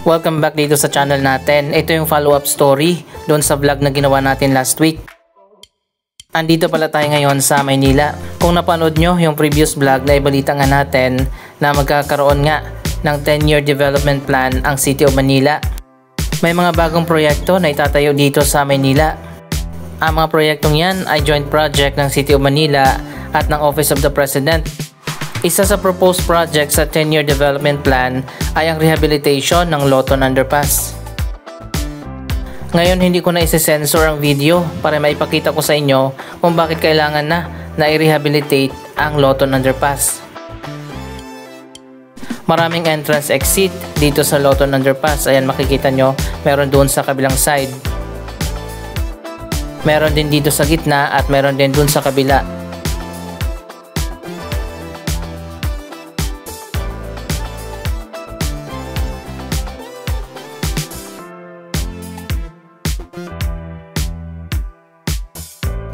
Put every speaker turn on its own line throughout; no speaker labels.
Welcome back dito sa channel natin. Ito yung follow-up story doon sa vlog na ginawa natin last week. Andito pala tayo ngayon sa Maynila. Kung napanood nyo yung previous vlog na ibalita nga natin na magkakaroon nga ng 10-year development plan ang City of Manila. May mga bagong proyekto na itatayo dito sa Maynila. Ang mga proyektong yan ay joint project ng City of Manila at ng Office of the President. Isa sa proposed project sa 10-year development plan ay ang rehabilitation ng Loton Underpass. Ngayon hindi ko na isi-censor ang video para maipakita ko sa inyo kung bakit kailangan na i-rehabilitate ang Loton Underpass. Maraming entrance exit dito sa Loton Underpass. Ayan, makikita nyo, meron doon sa kabilang side. Meron din dito sa gitna at meron din doon sa kabila.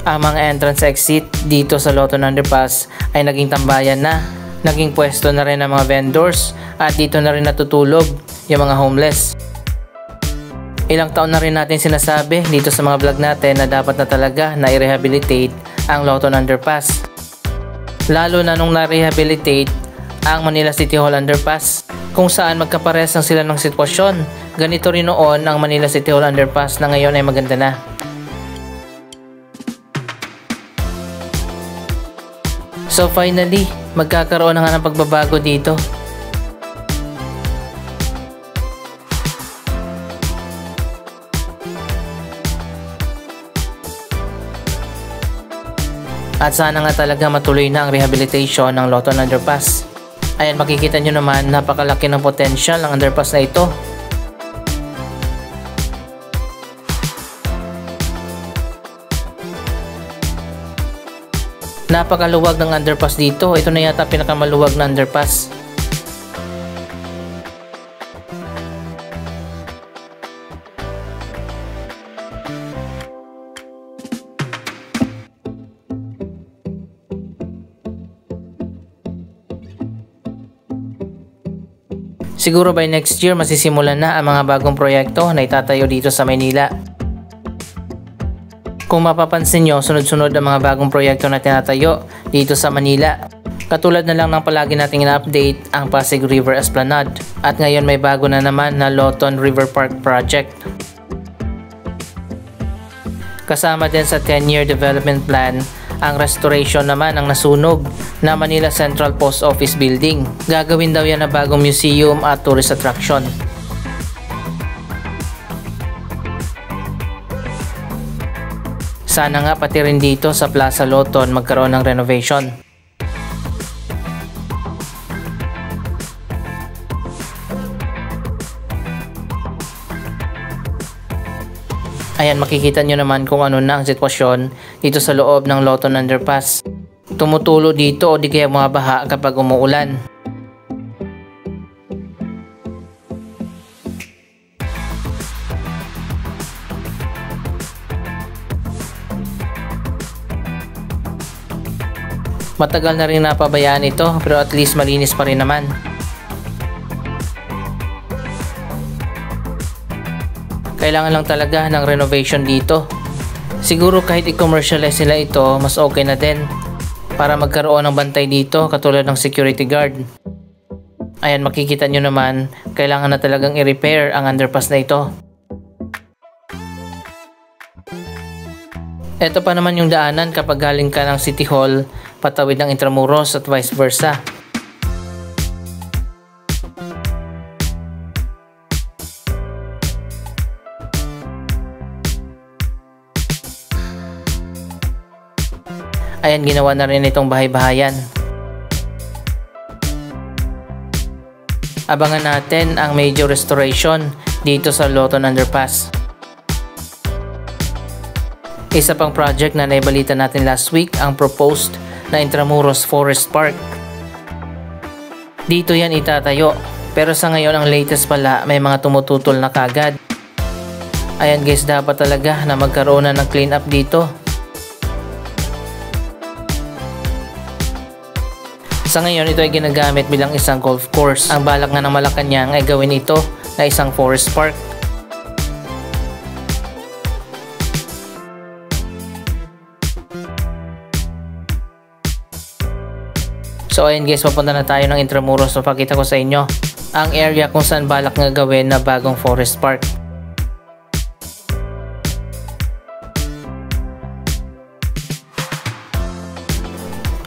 Ang mga entrance exit dito sa Loton Underpass ay naging tambayan na, naging pwesto na rin ng mga vendors at dito na rin natutulog yung mga homeless. Ilang taon na rin natin sinasabi dito sa mga vlog natin na dapat na talaga na i-rehabilitate ang Loton Underpass. Lalo na nung na-rehabilitate ang Manila City Hall Underpass kung saan magkapares ang sila ng sitwasyon. Ganito rin noon ang Manila City Hall Underpass na ngayon ay maganda na. So finally, magkakaroon na nga ng pagbabago dito. At sana nga talaga matuloy na ang rehabilitation ng Loton Underpass. Ayan, makikita nyo naman, napakalaki ng potential ng underpass na ito. Napakaluwag ng underpass dito. Ito na yata pinakamaluwag na underpass. Siguro by next year masisimulan na ang mga bagong proyekto na itatayo dito sa Maynila. Kung mapapansin nyo, sunod-sunod ang mga bagong proyekto na tinatayo dito sa Manila. Katulad na lang ng palagi nating ina-update ang Pasig River Esplanade. At ngayon may bago na naman na Loton River Park Project. Kasama din sa 10-year development plan ang restoration naman ng nasunog na Manila Central Post Office Building. Gagawin daw yan na bagong museum at tourist attraction. Sana nga pati rin dito sa Plaza Loton magkaroon ng renovation. Ayan, makikita nyo naman kung ano na ang sitwasyon dito sa loob ng Loton Underpass. Tumutulo dito o di kaya bumabaha kapag umuulan. Matagal na rin napabayaan ito pero at least malinis pa rin naman. Kailangan lang talaga ng renovation dito. Siguro kahit i-commercialize nila ito, mas okay na din para magkaroon ng bantay dito katulad ng security guard. Ayan, makikita nyo naman, kailangan na talagang i-repair ang underpass na ito. Ito pa naman yung daanan kapag galing ka ng City Hall patawid ng Intramuros at vice versa. Ayan, ginawa na rin itong bahay-bahayan. Abangan natin ang major restoration dito sa Loton Underpass. Isa pang project na naibalita natin last week ang proposed na Intramuros Forest Park. Dito yan itatayo, pero sa ngayon ang latest pala may mga tumututol na kagad. Ayan guys, dapat talaga na magkaroon na ng clean up dito. Sa ngayon, ito ay ginagamit bilang isang golf course. Ang balak nga ng Malacanang ay gawin ito na isang forest park. So ayun guys, papunta na tayo ng Intramuros. So pakita ko sa inyo ang area kung saan balak nga gawin na bagong forest park.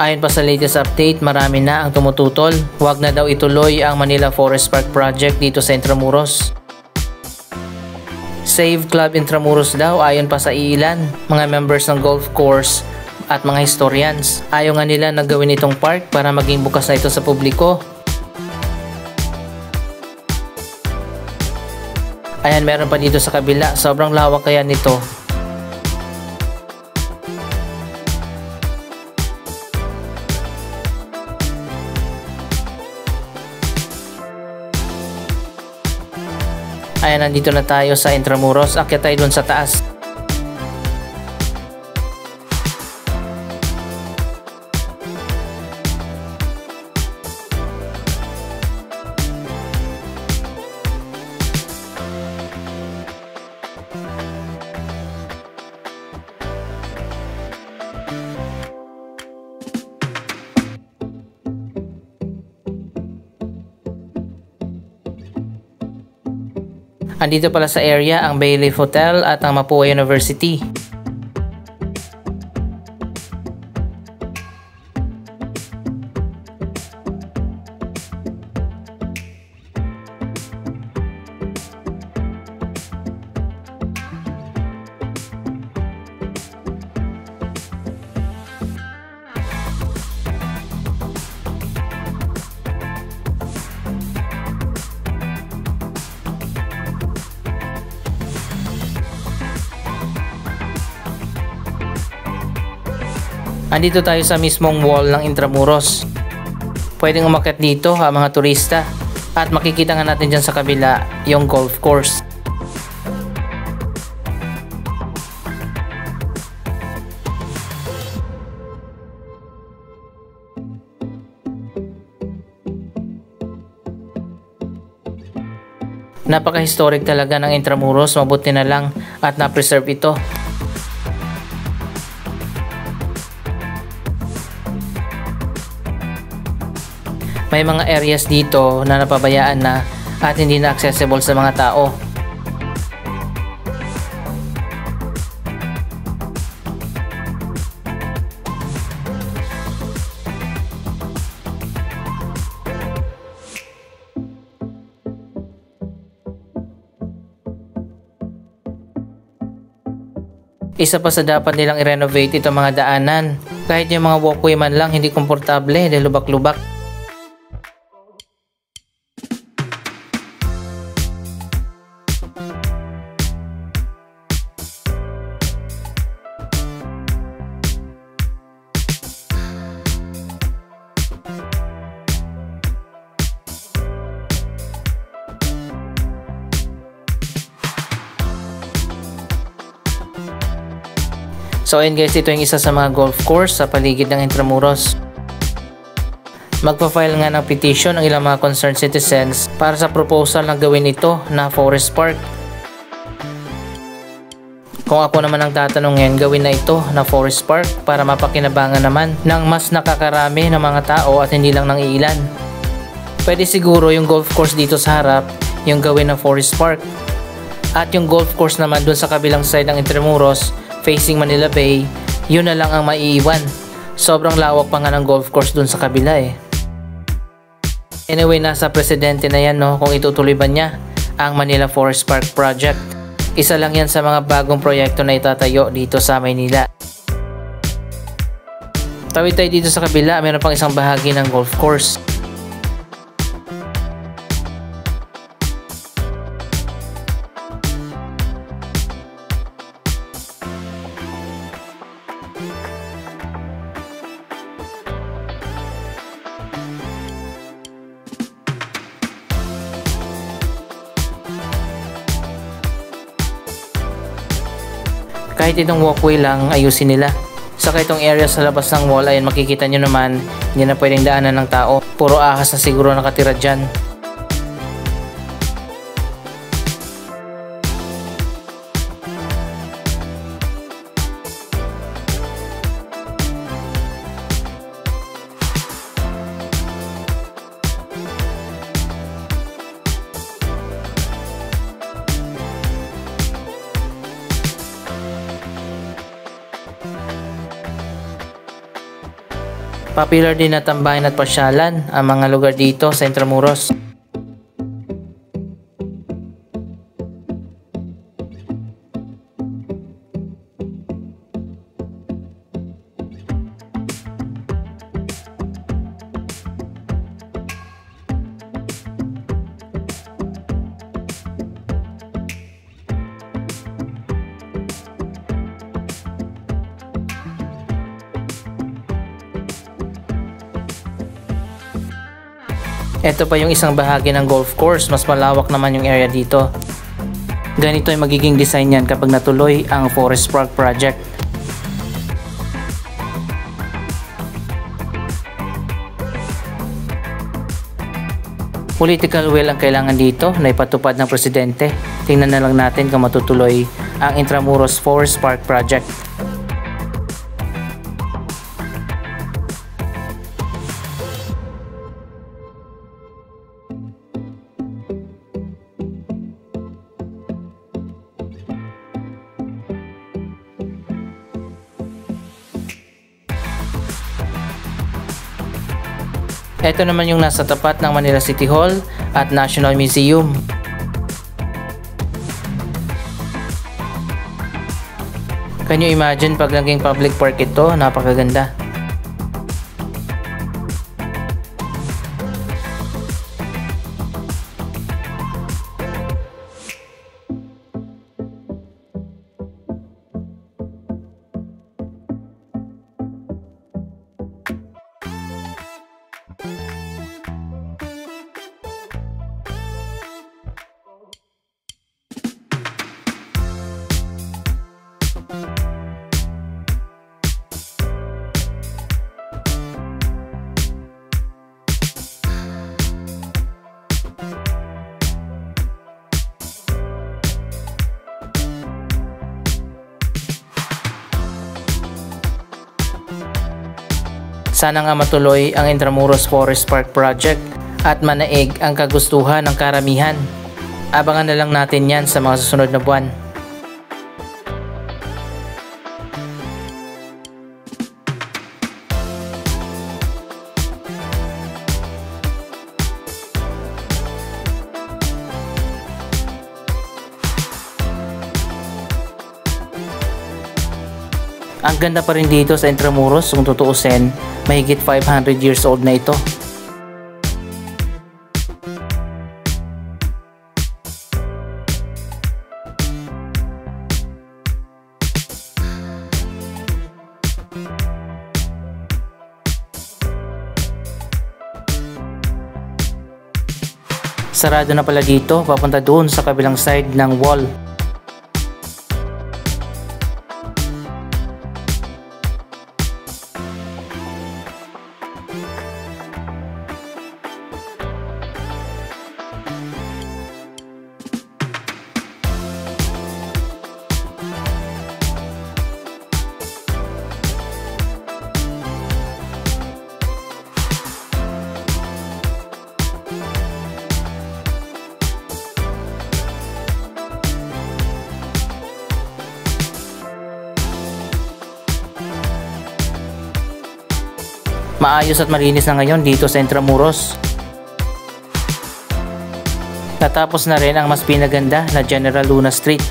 Ayon pa sa latest update, marami na ang tumututol. Huwag na daw ituloy ang Manila Forest Park Project dito sa Intramuros. Save Club Intramuros daw ayon pa sa ilan, mga members ng golf course at mga historians. Ayaw nga nila na gawin itong park para maging bukas na ito sa publiko. Ayan, meron pa dito sa kabila. Sobrang lawak kaya nito. Ayan, nandito na tayo sa Intramuros. Akyat tayo dun sa taas. Andito pala sa area ang Bayleaf Hotel at ang Mapua University. Andito tayo sa mismong wall ng Intramuros. Pwedeng umakyat dito ang mga turista at makikita nga natin dyan sa kabila yung golf course. Napaka-historic talaga ng Intramuros, mabuti na lang at na-preserve ito. May mga areas dito na napabayaan na at hindi na accessible sa mga tao. Isa pa sa dapat nilang i-renovate itong mga daanan. Kahit yung mga walkway man lang hindi komportable dahil lubak-lubak. So ayun guys, ito yung isa sa mga golf course sa paligid ng Intramuros. Magpa-file nga ng petition ang ilang mga concerned citizens para sa proposal na gawin ito na forest park. Kung ako naman ang tatanungin, gawin na ito na forest park para mapakinabangan naman ng mas nakakarami ng mga tao at hindi lang ng ilan. Pwede siguro yung golf course dito sa harap yung gawin na forest park. At yung golf course naman dun sa kabilang side ng Intramuros facing Manila Bay, yun na lang ang maiiwan. Sobrang lawak pa nga ng golf course dun sa kabila eh. Anyway, nasa presidente na yan no, kung itutuloy ba niya ang Manila Forest Park Project. Isa lang yan sa mga bagong proyekto na itatayo dito sa Maynila. Tawid tayo dito sa kabila, meron pang isang bahagi ng golf course. Kahit itong walkway lang, ayusin nila. Saka itong area sa labas ng wall, ayun makikita nyo naman, hindi na pwedeng daanan ng tao. Puro ahas na siguro nakatira dyan. Popular din na tambayan at pasyalan ang mga lugar dito sa Intramuros. Ito pa yung isang bahagi ng golf course, mas malawak naman yung area dito. Ganito ay magiging design yan kapag natuloy ang Forest Park project. Political will ang kailangan dito na ipatupad ng presidente. Tingnan na lang natin kung matutuloy ang Intramuros Forest Park project. Ito naman yung nasa tapat ng Manila City Hall at National Museum. Can you imagine pag naging public park ito? Napakaganda. Sana nga matuloy ang Intramuros Forest Park project at manaig ang kagustuhan ng karamihan. Abangan na lang natin yan sa mga susunod na buwan. Ang ganda pa rin dito sa Intramuros kung tutuusin, mahigit 500 years old na ito. Sarado na pala dito, papunta doon sa kabilang side ng wall. Maayos at malinis na ngayon dito sa Intramuros. Natapos na rin ang mas pinaganda na General Luna Street.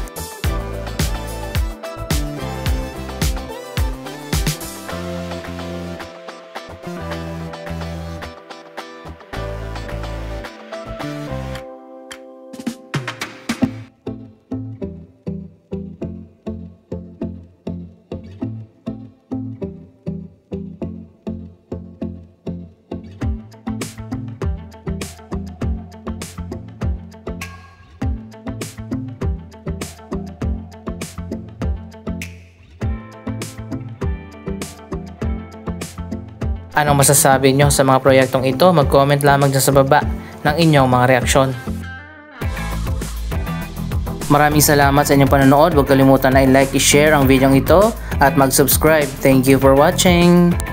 Anong masasabi nyo sa mga proyektong ito? Mag-comment lamang dyan sa baba ng inyong mga reaksyon. Maraming salamat sa inyong panonood. Huwag kalimutan na i-like, i-share ang video ito at mag-subscribe. Thank you for watching!